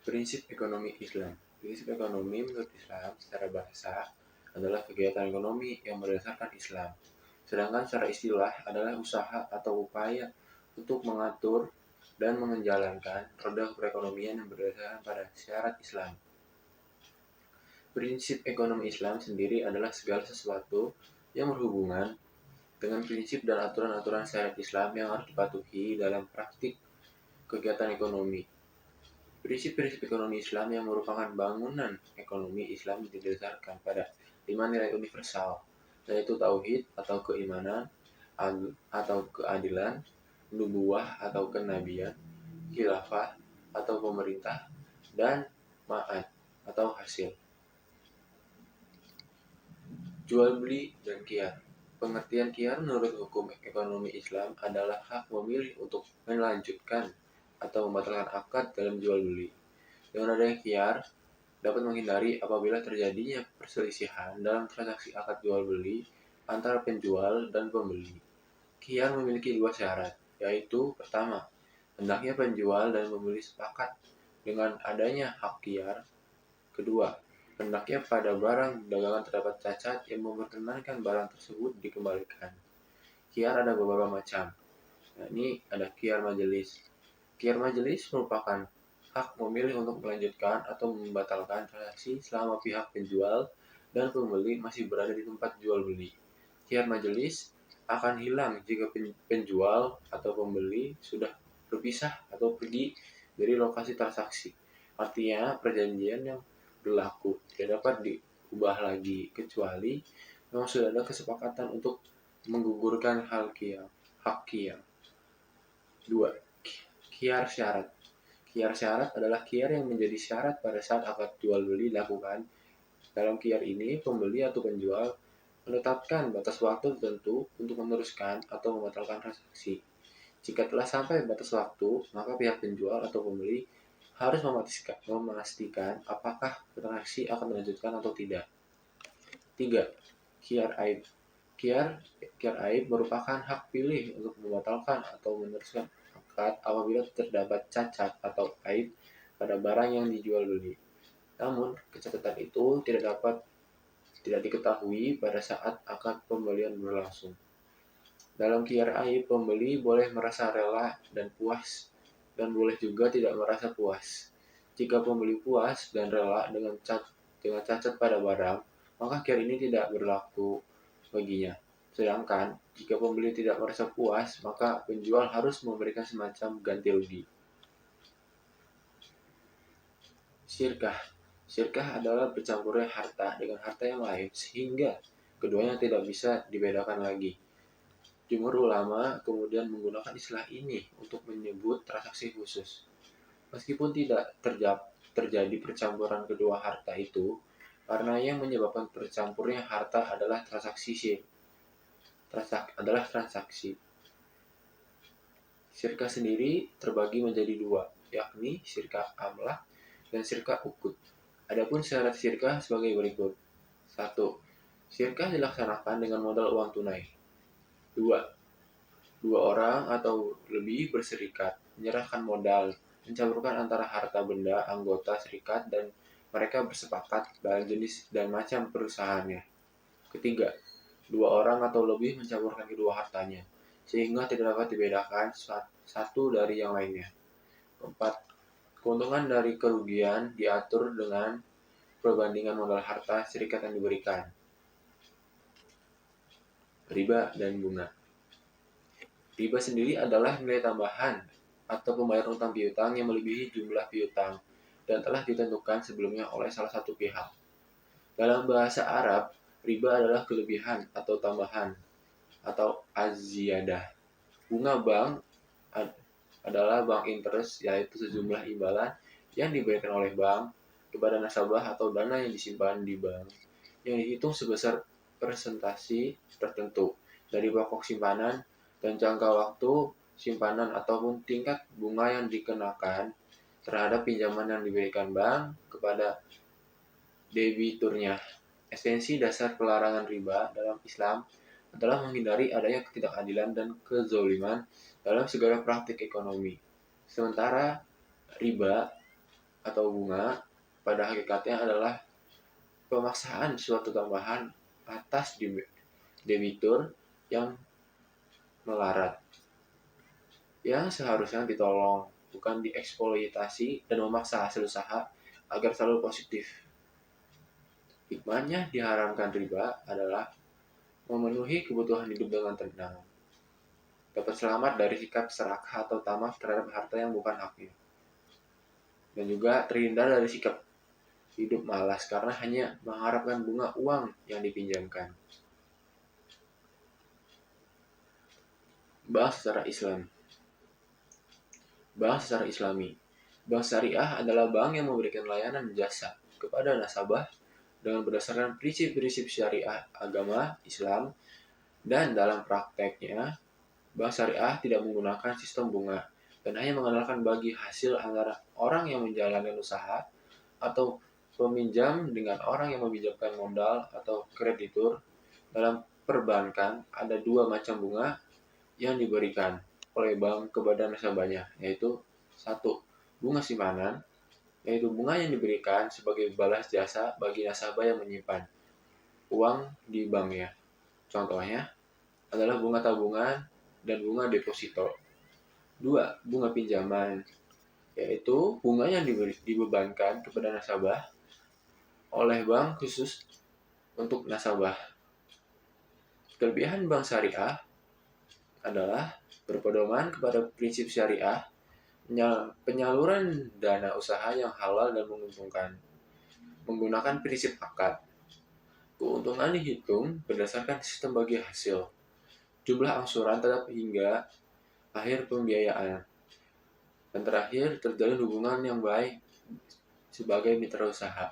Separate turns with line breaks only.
Prinsip ekonomi Islam. Prinsip ekonomi menurut Islam secara bahasa adalah kegiatan ekonomi yang berdasarkan Islam. Sedangkan secara istilah adalah usaha atau upaya untuk mengatur dan menjalankan roda perekonomian yang berdasarkan pada syarat Islam. Prinsip ekonomi Islam sendiri adalah segala sesuatu yang berhubungan dengan prinsip dan aturan-aturan syariat Islam yang harus dipatuhi dalam praktik kegiatan ekonomi. Prinsip-prinsip ekonomi Islam yang merupakan bangunan ekonomi Islam didasarkan pada 5 nilai universal, yaitu tauhid atau keimanan, atau keadilan, nubuwah atau kenabian, khilafah atau pemerintah, dan ma'ad atau hasil. Jual beli dan qiyar. Pengertian qiyar menurut hukum ekonomi Islam adalah hak memilih untuk melanjutkan atau membatalkan akad dalam jual beli. Dengan adanya qiyar dapat menghindari apabila terjadinya perselisihan dalam transaksi akad jual beli antara penjual dan pembeli. Qiyar memiliki 2 syarat, yaitu pertama, hendaknya penjual dan pembeli sepakat dengan adanya hak qiyar. Kedua, hendaknya pada barang dagangan terdapat cacat yang memperkenankan barang tersebut dikembalikan. Qiyar ada beberapa macam. Nah, ini ada qiyar majelis. Qiyar majelis merupakan hak memilih untuk melanjutkan atau membatalkan transaksi selama pihak penjual dan pembeli masih berada di tempat jual beli. Qiyar majelis akan hilang jika penjual atau pembeli sudah berpisah atau pergi dari lokasi transaksi. Artinya, perjanjian yang berlaku tidak dapat diubah lagi kecuali memang sudah ada kesepakatan untuk menggugurkan hak qiyar. 2. Qiyar syarat. Qiyar syarat adalah qiyar yang menjadi syarat pada saat akad jual beli dilakukan. Dalam qiyar ini, pembeli atau penjual menetapkan batas waktu tertentu untuk meneruskan atau membatalkan transaksi. Jika telah sampai batas waktu, maka pihak penjual atau pembeli harus memastikan apakah transaksi akan dilanjutkan atau tidak. 3. Qiyar aib. Qiyar aib merupakan hak pilih untuk membatalkan atau meneruskan akad apabila terdapat cacat atau aib pada barang yang dijual beli. Namun, kecacatan itu tidak diketahui pada saat akad pembelian berlangsung. Dalam qiyar aib, pembeli boleh merasa rela dan puas, dan boleh juga tidak merasa puas. Jika pembeli puas dan rela dengan cacat pada barang, maka qiyar ini tidak berlaku baginya. Sedangkan, jika pembeli tidak merasa puas, maka penjual harus memberikan semacam ganti rugi. Syirkah. Syirkah adalah bercampurnya harta dengan harta yang lain, sehingga keduanya tidak bisa dibedakan lagi. Jumhur ulama kemudian menggunakan istilah ini untuk menyebut transaksi khusus. Meskipun tidak terjadi percampuran kedua harta itu, karena yang menyebabkan tercampurnya harta adalah transaksi. Syirkah sendiri terbagi menjadi 2, yakni syirkah amlah dan syirkah ukut. Adapun syarat syirkah sebagai berikut. 1. Syirkah dilaksanakan dengan modal uang tunai. 2. Dua orang atau lebih berserikat, menyerahkan modal, mencampurkan antara harta benda anggota serikat dan mereka bersepakat dalam jenis dan macam perusahaannya. Ketiga, 2 orang atau lebih mencampurkan kedua hartanya, sehingga tidak dapat dibedakan satu dari yang lainnya. 4. Keuntungan dari kerugian diatur dengan perbandingan modal harta serikat yang diberikan. Riba dan bunga. Riba sendiri adalah nilai tambahan atau pembayaran utang piutang yang melebihi jumlah piutang dan telah ditentukan sebelumnya oleh salah satu pihak. Dalam bahasa Arab, riba adalah kelebihan atau tambahan atau az-ziyadah. Bunga bank adalah bank interest, yaitu sejumlah imbalan yang diberikan oleh bank kepada nasabah atau dana yang disimpan di bank yang dihitung sebesar persentase tertentu dari pokok simpanan dan jangka waktu simpanan ataupun tingkat bunga yang dikenakan terhadap pinjaman yang diberikan bank kepada debiturnya. Esensi dasar pelarangan riba dalam Islam adalah menghindari adanya ketidakadilan dan kezaliman dalam segala praktik ekonomi. Sementara riba atau bunga pada hakikatnya adalah pemaksaan suatu tambahan atas debitur yang melarat, yang seharusnya ditolong, bukan dieksploitasi dan memaksa hasil usaha agar selalu positif. Hikmahnya diharamkan riba adalah memenuhi kebutuhan hidup dengan tenang, dapat selamat dari sikap serakah atau tamak terhadap harta yang bukan haknya, dan juga terhindar dari sikap hidup malas karena hanya mengharapkan bunga uang yang dipinjamkan. Bank secara Islam. Bank secara Islami. Bank syariah adalah bank yang memberikan layanan jasa kepada nasabah dengan berdasarkan prinsip-prinsip syariah agama Islam, dan dalam prakteknya, bank syariah tidak menggunakan sistem bunga dan hanya mengandalkan bagi hasil antara orang yang menjalankan usaha atau peminjam dengan orang yang meminjamkan modal atau kreditur. Dalam perbankan ada dua macam bunga yang diberikan oleh bank kepada nasabahnya, yaitu satu, bunga simpanan, yaitu bunga yang diberikan sebagai balas jasa bagi nasabah yang menyimpan uang di banknya. Contohnya adalah bunga tabungan dan bunga deposito. Dua, bunga pinjaman, yaitu bunga yang dibebankan kepada nasabah oleh bank khusus untuk nasabah. Kelebihan bank syariah adalah berpedoman kepada prinsip syariah, penyaluran dana usaha yang halal dan menguntungkan, menggunakan prinsip akad. Keuntungan dihitung berdasarkan sistem bagi hasil, jumlah angsuran tetap hingga akhir pembiayaan, dan terakhir terjalin hubungan yang baik sebagai mitra usaha.